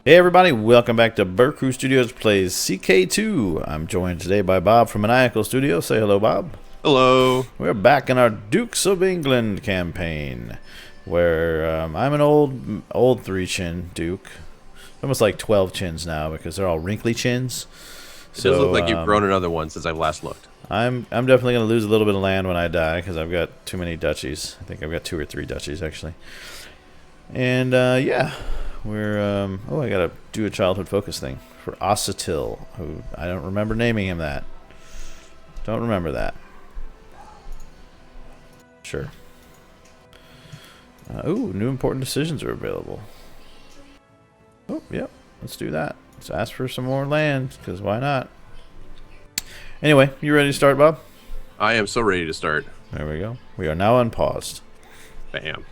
Hey everybody, welcome back to BerCrew Studios Plays CK2. I'm joined today by Bob from Maniacal Studios. Say hello, Bob. Hello. We're back in our Dukes of England campaign, where I'm an old 3-chin Duke. Almost like 12 chins now because they're all wrinkly chins. It does look like you've grown another one since I've last looked. I'm definitely going to lose a little bit of land when I die because I've got too many duchies. I think I've got 2 or 3 duchies actually. And yeah. We're, oh, I gotta do a childhood focus thing for Ossetil, who I don't remember naming him that. Don't remember that. Sure. Ooh, new important decisions are available. Oh, yep, let's do that. Let's ask for some more land, because why not? Anyway, you ready to start, Bob? I am so ready to start. There we go. We are now unpaused. Bam.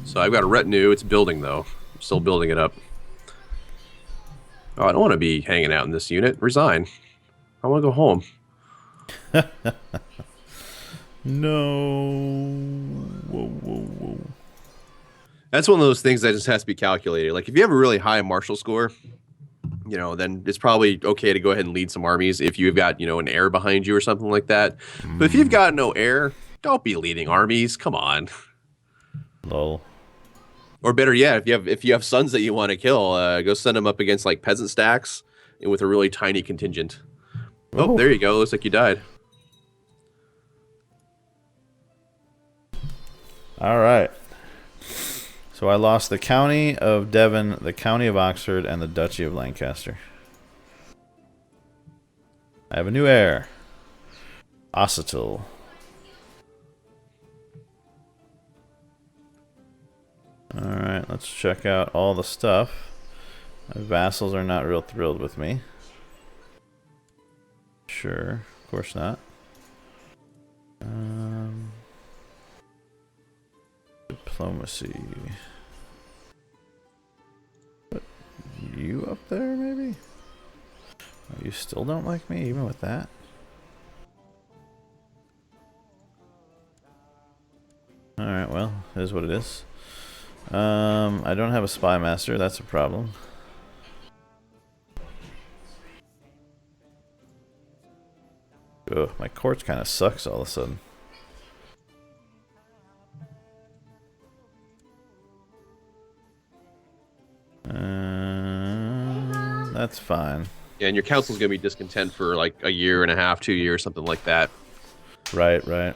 So I've got a retinue. It's building, though. I'm still building it up. Oh, I don't want to be hanging out in this unit. Resign. I want to go home. No. Whoa, whoa, whoa. That's one of those things that just has to be calculated. Like, if you have a really high martial score, then it's probably okay to go ahead and lead some armies if you've got, an heir behind you or something like that. But if you've got no heir, don't be leading armies. Come on. Lol. Or better yet, if you have sons that you want to kill, go send them up against like peasant stacks and with a really tiny contingent. Oh, there you go. Looks like you died. All right. So I lost the county of Devon, the county of Oxford, and the duchy of Lancaster. I have a new heir, Ossetil. Alright, let's check out all the stuff. My vassals are not real thrilled with me. Sure, of course not. Diplomacy. Put you up there, maybe? Oh, you still don't like me, even with that? Alright, well, it is what it is. I don't have a spy master, that's a problem. Ugh, my court kind of sucks all of a sudden. That's fine. Yeah, and your council's going to be discontent for like a year and a half, 2 years, something like that. Right. Alright,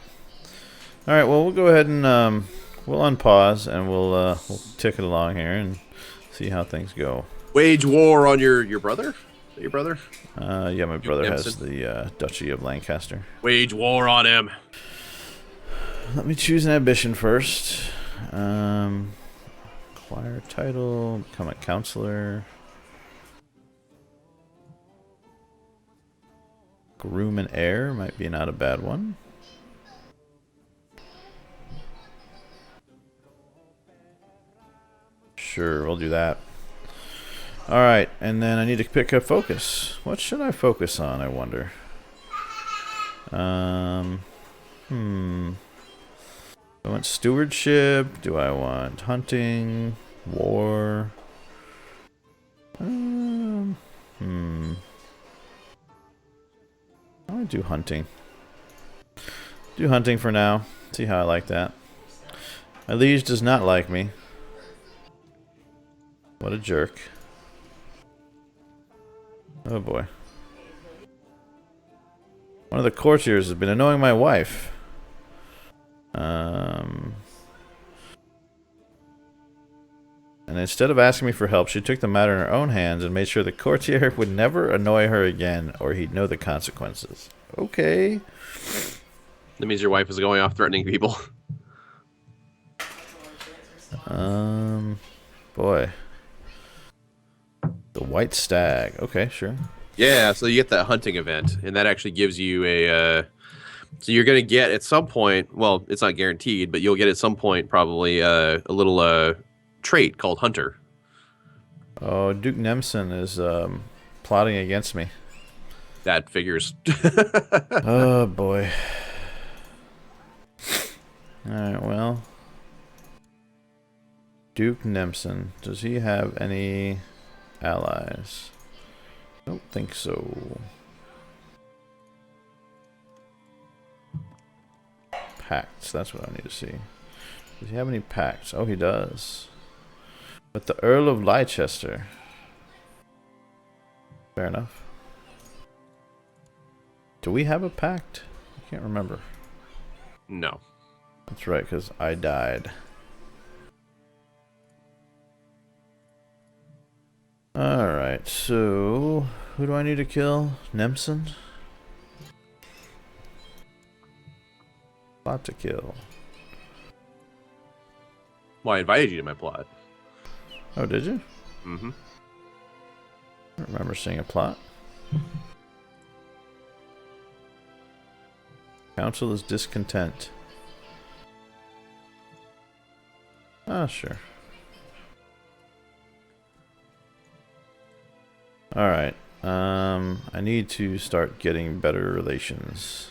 well, we'll go ahead and we'll unpause and we'll tick it along here and see how things go. Wage war on your brother? Is that your brother? Yeah, my brother has the Duchy of Lancaster. Wage war on him. Let me choose an ambition first. Acquire a title, become a counselor. Groom an heir might be not a bad one. Sure, we'll do that. Alright, and then I need to pick a focus. What should I focus on, I wonder? Do I want stewardship? Do I want hunting? War? I want to do hunting. Do hunting for now. See how I like that. My liege does not like me. What a jerk. Oh boy. One of the courtiers has been annoying my wife. And instead of asking me for help, she took the matter in her own hands and made sure the courtier would never annoy her again, or he'd know the consequences. Okay. That means your wife is going off threatening people. Boy. The White Stag. Okay, sure. Yeah, so you get that hunting event, and that actually gives you a... so you're going to get at some point, well, it's not guaranteed, but you'll get at some point probably a little trait called Hunter. Oh, Duke Nemson is plotting against me. That figures. Oh, boy. Alright, well. Duke Nemson. Does he have any allies? Don't think so. Pacts. That's what I need to see. Does he have any pacts? Oh, he does. With the Earl of Leicester. Fair enough. Do we have a pact? I can't remember. No. That's right, because I died. Alright, so who do I need to kill? Nemson? Plot to kill. Well, I invited you to my plot. Oh, did you? Mm-hmm. I don't remember seeing a plot. Council is discontent. Ah, sure. Alright. I need to start getting better relations.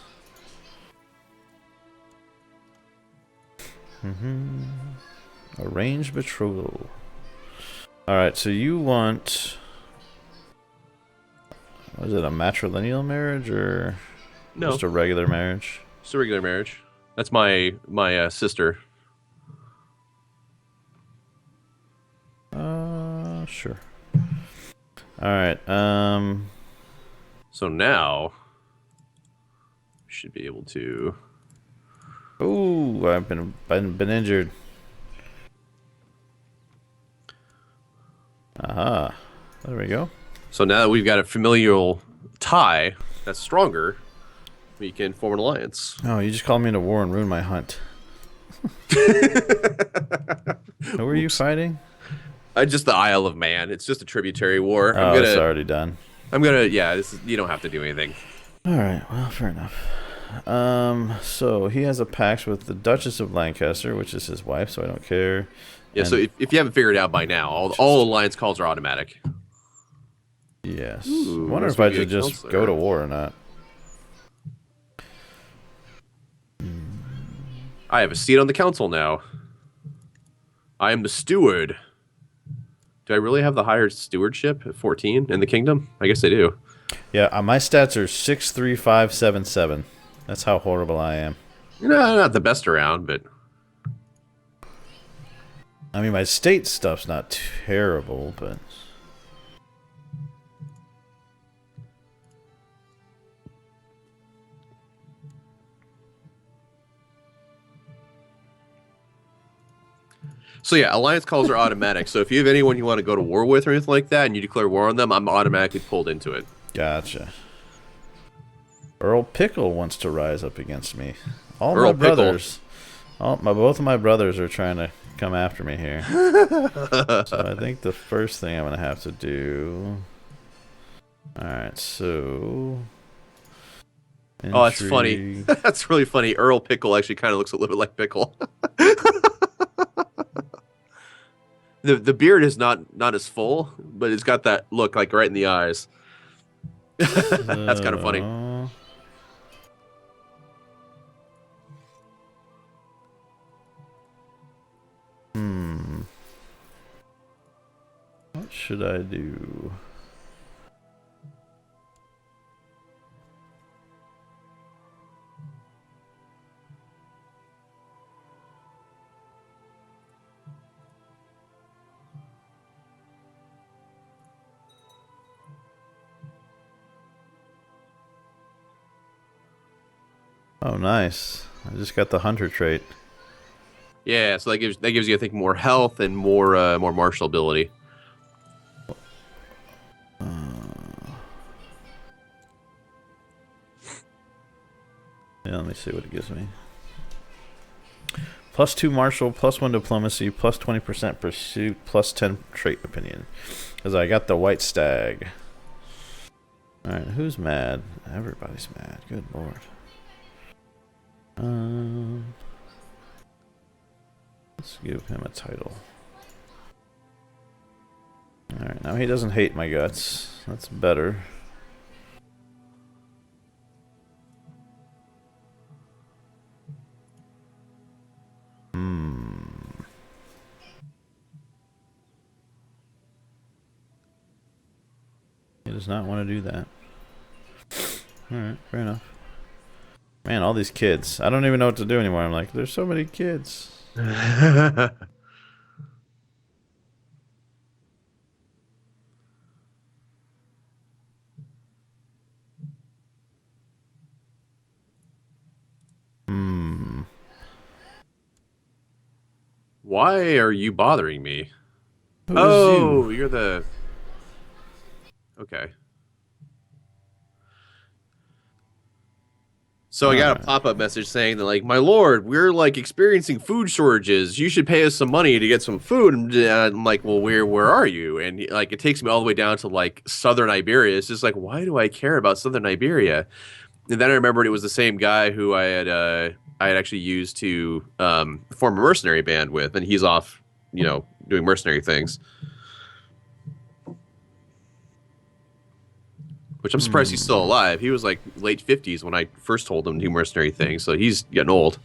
Arranged betrothal. Alright, so you want... Was it a matrilineal marriage or No. just a regular marriage? It's a regular marriage. That's my sister. Sure. Alright, So now we should be able to. ooh, I've been injured. Aha. There we go. So now that we've got a familial tie that's stronger, we can form an alliance. Oh, you just called me into war and ruined my hunt. Who are you fighting? Just the Isle of Man. It's just a tributary war. Oh, it's already done. Yeah, you don't have to do anything. Alright, well, fair enough. So he has a pact with the Duchess of Lancaster, which is his wife, so I don't care. Yeah, so if you haven't figured it out by now, all alliance calls are automatic. Yes. Ooh, I wonder if I should just go to war or not. I have a seat on the council now. I am the steward. Do I really have the higher stewardship at 14 in the kingdom? I guess I do. Yeah, my stats are 63577. That's how horrible I am. You know, not the best around, but... I mean, my state stuff's not terrible, but... So yeah, alliance calls are automatic. So if you have anyone you want to go to war with or anything like that, and you declare war on them, I'm automatically pulled into it. Gotcha. Earl Pickle wants to rise up against me. All Earl my brothers... both of my brothers are trying to come after me here. So I think the first thing I'm going to have to do... Alright, so... Oh, that's funny. That's really funny. Earl Pickle actually kind of looks a little bit like Pickle. The beard is not as full, but it's got that look like right in the eyes. That's kind of funny. What should I do? Oh, nice. I just got the hunter trait. Yeah, so that gives you, I think, more health and more martial ability. Yeah, let me see what it gives me. +2 martial, +1 diplomacy, +20% pursuit, +10 trait opinion. Because I got the white stag. Alright, who's mad? Everybody's mad. Good lord. Let's give him a title. Alright, now he doesn't hate my guts. That's better. does not want to do that. Alright, fair enough. Man, all these kids. I don't even know what to do anymore. I'm like, there's so many kids. Why are you bothering me? Who Oh, is you? you're the... Okay. So I got a Alright. pop-up message saying that, like, my lord, we're like experiencing food shortages. You should pay us some money to get some food. And I'm like, well, where are you? And like, it takes me all the way down to like southern Iberia. It's just like, why do I care about southern Iberia? And then I remembered it was the same guy who I had actually used to form a mercenary band with, and he's off, you know, doing mercenary things. Which I'm surprised he's still alive. He was like late 50s when I first told him to do mercenary things, so he's getting old.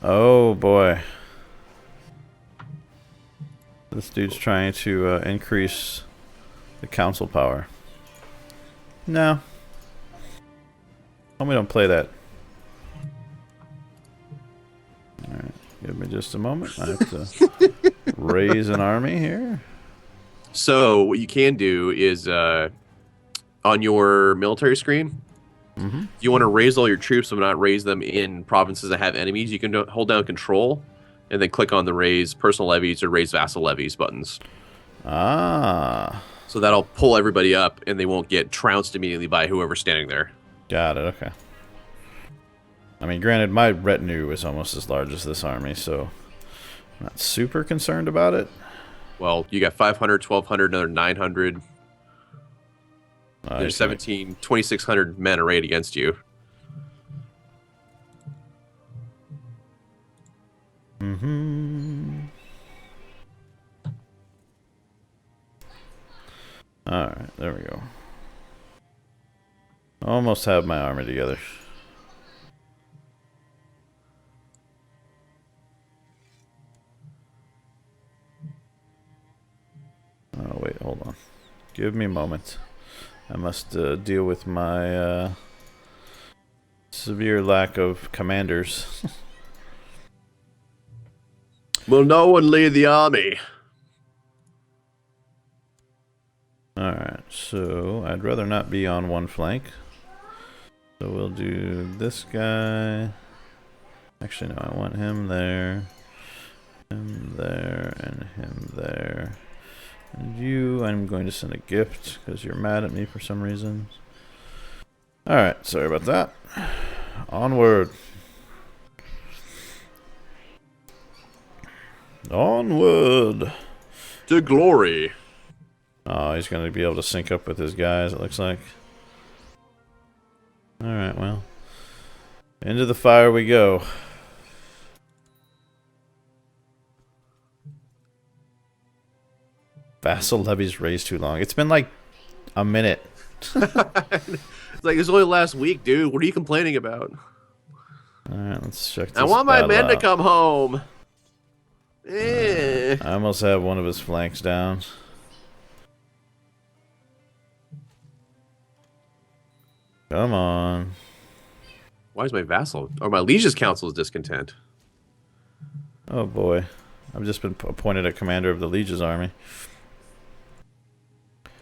Oh boy. This dude's trying to increase the council power. No. Homie, don't play that. Alright, give me just a moment. I have to raise an army here. So what you can do is on your military screen, if you want to raise all your troops but not raise them in provinces that have enemies, you can hold down Control and then click on the raise personal levies or raise vassal levies buttons. Ah. So that'll pull everybody up and they won't get trounced immediately by whoever's standing there. Got it, okay. I mean, granted, my retinue is almost as large as this army, so I'm not super concerned about it. Well, you got 500, 1,200, another 900. There's 2,600 men arrayed against you. Alright, there we go. Almost have my army together. Oh, wait, hold on. Give me a moment. I must deal with my severe lack of commanders. Will no one lead the army? Alright, so I'd rather not be on one flank. So we'll do this guy. Actually, no, I want him there, and him there. And you, I'm going to send a gift because you're mad at me for some reason. Alright, sorry about that. Onward. Onward. To glory. Oh, he's going to be able to sync up with his guys, it looks like. Alright, well. Into the fire we go. Vassal levies raised too long. It's been like a minute. It's like, it's only last week, dude. What are you complaining about? Alright, let's check this I want my men to out. come home. I almost have one of his flanks down. Come on. Why is my vassal or my liege's council is discontent? Oh boy. I've just been appointed a commander of the liege's army.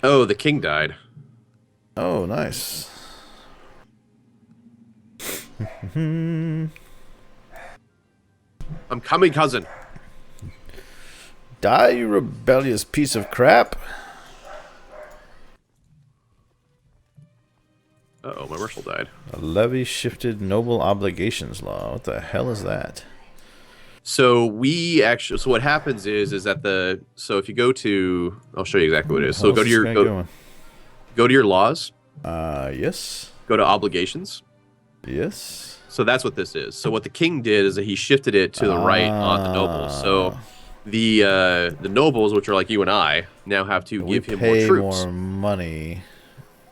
Oh, the king died. Oh, nice. I'm coming, cousin. Die, you rebellious piece of crap. Uh-oh, my marshal died. A levy shifted noble obligations law. What the hell is that? So we actually, so what happens is that so if you go to, I'll show you exactly what it is. So go to your, go to your laws. Yes. Go to obligations. Yes. So that's what this is. So what the king did is that he shifted it to the right on the nobles. So the nobles, which are like you and I, now have to give him more troops. More money.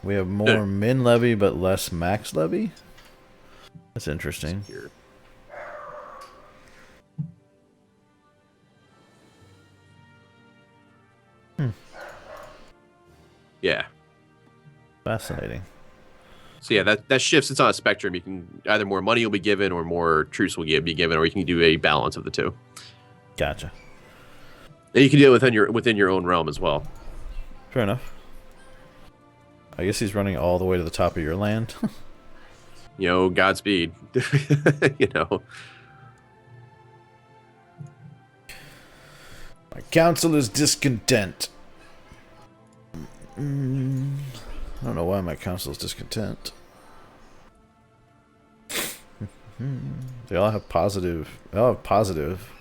We have more min levy but less max levy. That's interesting. Yeah. Fascinating. So yeah, that shifts. It's on a spectrum. You can either more money will be given, or more troops will be given, or you can do a balance of the two. Gotcha. And you can do it within your own realm as well. Fair enough. I guess he's running all the way to the top of your land. You know, Godspeed. You know. My council is discontent. I don't know why my council is discontent. They all have positive. They all have positive,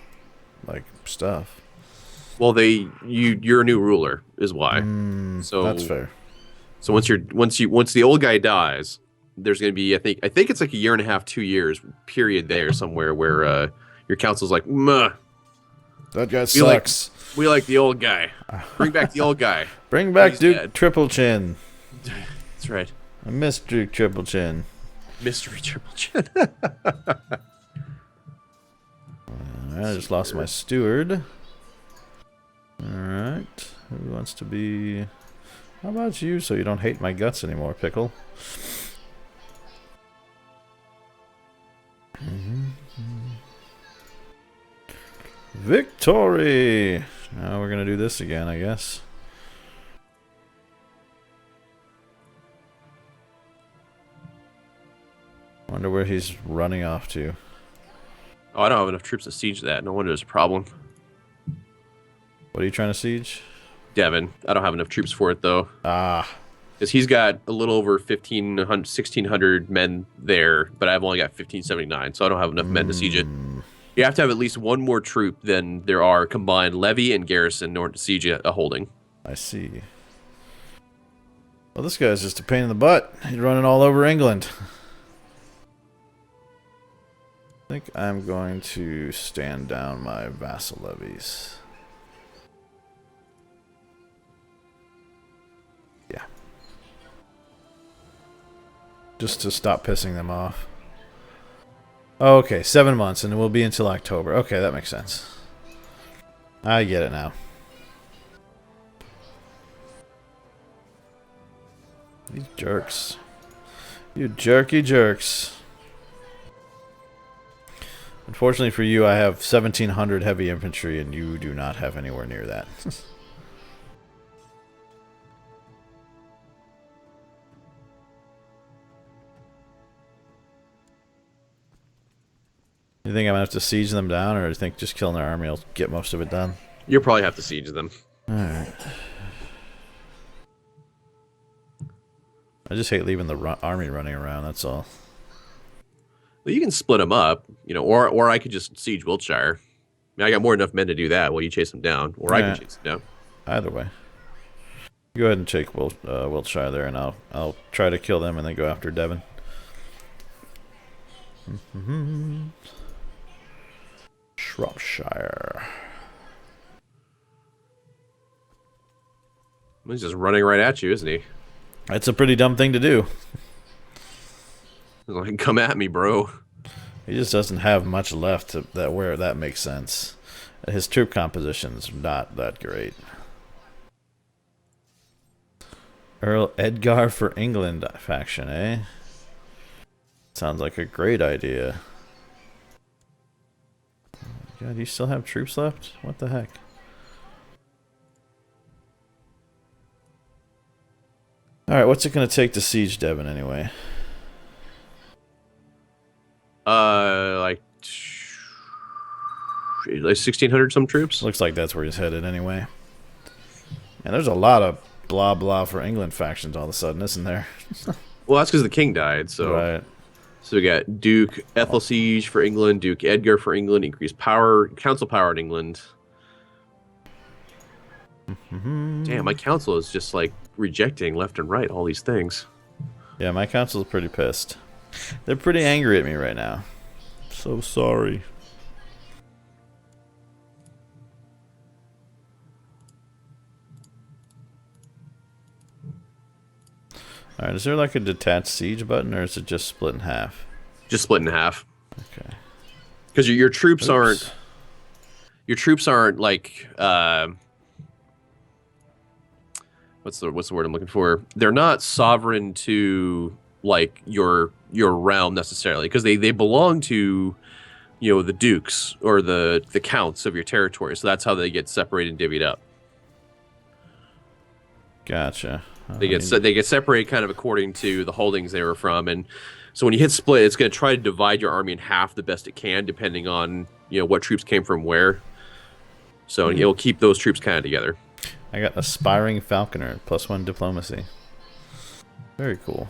like, stuff. Well, you're a new ruler is why. So That's fair. So once the old guy dies, there's going to be I think it's like a year and a half, 2 years period there somewhere where your council's like, "Muh, That guy sucks. we like the old guy. Bring back the old guy. Bring back He's Duke dead." Triple Chin. That's right. I miss Duke Triple Chin. Mystery Triple Chin. I just lost my steward. Alright. Who wants to be... How about you so you don't hate my guts anymore, Pickle? Victory! Now we're gonna do this again, I guess. Wonder where he's running off to. Oh, I don't have enough troops to siege that. No wonder there's a problem. What are you trying to siege? Devon. I don't have enough troops for it though. Ah. Because he's got a little over 1,600 men there, but I've only got 1,579, so I don't have enough men to siege it. You have to have at least one more troop than there are combined levy and garrison in order to siege a holding. I see. Well, this guy's just a pain in the butt. He's running all over England. I think I'm going to stand down my vassal levies. Yeah. Just to stop pissing them off. Okay, 7 months, and it will be until October. Okay, that makes sense. I get it now. These jerks. You jerky jerks. Unfortunately for you, I have 1,700 heavy infantry, and you do not have anywhere near that. You think I'm gonna have to siege them down, or do you think just killing their army will get most of it done? You'll probably have to siege them. Alright. I just hate leaving the army running around, that's all. Well, you can split them up, you know, or I could just siege Wiltshire. I mean, I got more than enough men to do that while you chase them down, or I can chase them down. Either way. Go ahead and take Wiltshire there, and I'll try to kill them and then go after Devon. Shropshire. He's just running right at you, isn't he? That's a pretty dumb thing to do. He's like, come at me, bro. He just doesn't have much left where that makes sense. His troop composition's not that great. Earl Edgar for England faction, eh? Sounds like a great idea. God, you still have troops left? What the heck? Alright, what's it going to take to siege Devon anyway? Like 1,600 some troops. Looks like that's where he's headed anyway. And there's a lot of blah blah for England factions all of a sudden, isn't there? Well, that's because the king died, so... Right. So we got Duke Ethelsiege for England, Duke Edgar for England, increased power, council power in England. Damn, my council is just like rejecting left and right all these things. Yeah, my council's pretty pissed. They're pretty angry at me right now. So sorry. Alright, is there like a detached siege button, or is it just split in half? Just split in half. Okay. Because your troops aren't... Your troops aren't like... what's the word I'm looking for? They're not sovereign to like your realm necessarily, because they belong to, you know, the dukes or the counts of your territory. So that's how they get separated and divvied up. Gotcha. They get separated kind of according to the holdings they were from, and so when you hit split, it's going to try to divide your army in half the best it can, depending on, you know, what troops came from where. So it'll keep those troops kind of together. I got Aspiring Falconer, +1 diplomacy. Very cool.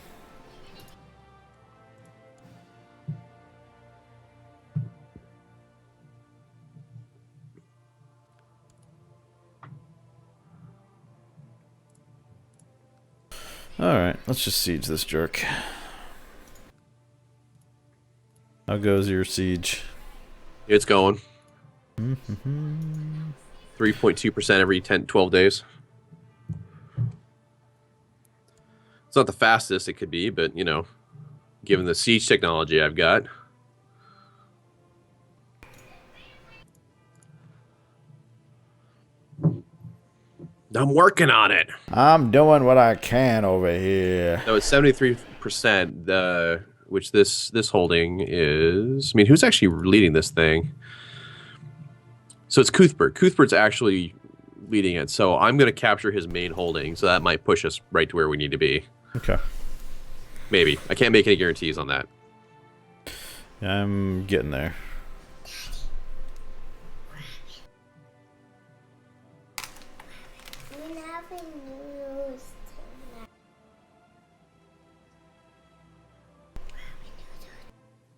Alright, let's just siege this jerk. How goes your siege? It's going. 3.2% every 12 days. It's not the fastest it could be, but, you know, given the siege technology I've got. I'm working on it. I'm doing what I can over here. So it's 73%, which this holding is... I mean, who's actually leading this thing? So it's Cuthbert. Cuthbert's actually leading it, so I'm going to capture his main holding, so that might push us right to where we need to be. Okay. Maybe. I can't make any guarantees on that. I'm getting there.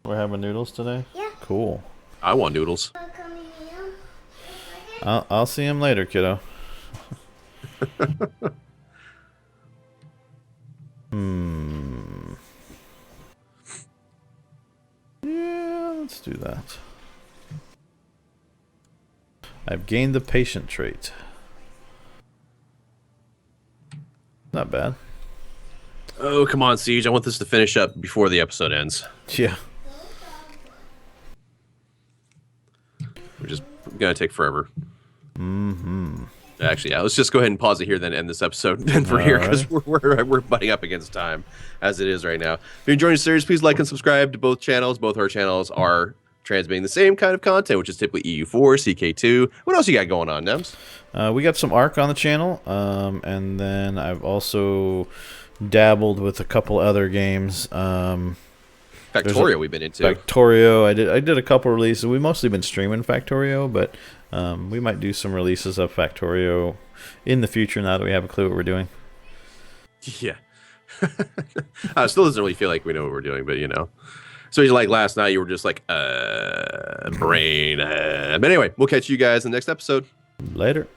We're having noodles today? Yeah. Cool. I want noodles. I'll see him later, kiddo. Yeah, let's do that. I've gained the patient trait. Not bad. Oh, come on, Siege. I want this to finish up before the episode ends. Yeah. We're just going to take forever. Actually, yeah, let's just go ahead and pause it here, then end this episode then for here, because we're butting up against time as it is right now. If you're enjoying the series, please like and subscribe to both channels. Both our channels are transmitting the same kind of content, which is typically EU4, CK2. What else you got going on, Nems? We got some Arc on the channel, and then I've also dabbled with a couple other games. Factorio we've been into. Factorio, I did a couple releases. We've mostly been streaming Factorio, but we might do some releases of Factorio in the future now that we have a clue what we're doing. Yeah. Still doesn't really feel like we know what we're doing, but you know. So like last night, you were just like, brain. But anyway, we'll catch you guys in the next episode. Later.